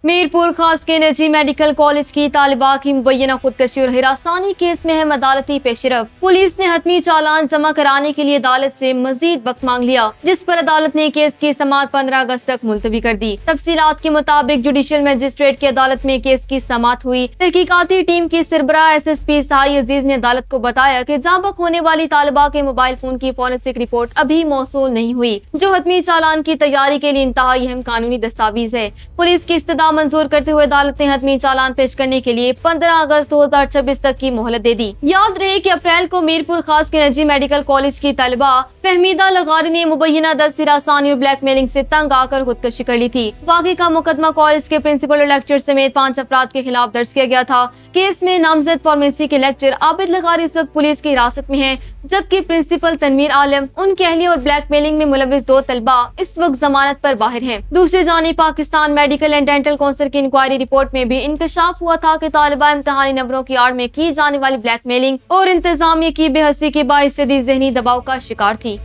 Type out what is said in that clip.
मीरपुर खास के निजी मेडिकल कॉलेज की तालिबा की मुबैना खुदकशी और हिरासानी केस में अहम अदालती पेशरफ। पुलिस ने हतमी चालान जमा कराने के लिए अदालत से मजीद वक्त मांग लिया, जिस पर अदालत ने केस की समाअत 15 अगस्त तक मुलतवी कर दी। तफसीलात के मुताबिक जुडिशल मजिस्ट्रेट की अदालत में केस की समाअत हुई। तहकीकाती टीम की सरबराह SSP साई अजीज ने अदालत को बताया कि जाबक होने वाली तालिबा के मोबाइल फोन की फॉरेंसिक रिपोर्ट अभी मौसूल नहीं हुई, जो हतमी चालान की तैयारी के लिए इंतहाई अहम कानूनी दस्तावेज है। पुलिस की इस्तदा मंजूर करते हुए अदालत ने हतमी चालान पेश करने के लिए 15 अगस्त 2026 तक की मोहलत दे दी। याद रहे कि अप्रैल को मीरपुर खास के निजी मेडिकल कॉलेज की तलबा फहमीदा लगारी ने मुबैना 10 हिरासानी और ब्लैक मेलिंग से तंग आकर खुदकशी कर ली थी। वाकई का मुकदमा कॉलेज के प्रिंसिपल और लेक्चर समेत 5 अफराद के खिलाफ दर्ज किया गया था। केस में नामजद फार्मेसी के लेक्चर आबिद लगारी इस वक्त पुलिस की हिरासत में है, जबकि प्रिंसिपल तनवीर आलम, उनकी अहलिया और ब्लैक मेलिंग में मुलविस 2 तलबा इस वक्त जमानत पर बाहर हैं। दूसरी जानिब Pakistan medical and dental council की इंक्वायरी रिपोर्ट में भी इंकशाफ हुआ था कि तालिबा इम्तिहानी नंबरों की आड़ में की जाने वाली ब्लैक मेलिंग और इंतजामिया की बेहसी के बाइस शदीद ज़हनी दबाव का शिकार थी।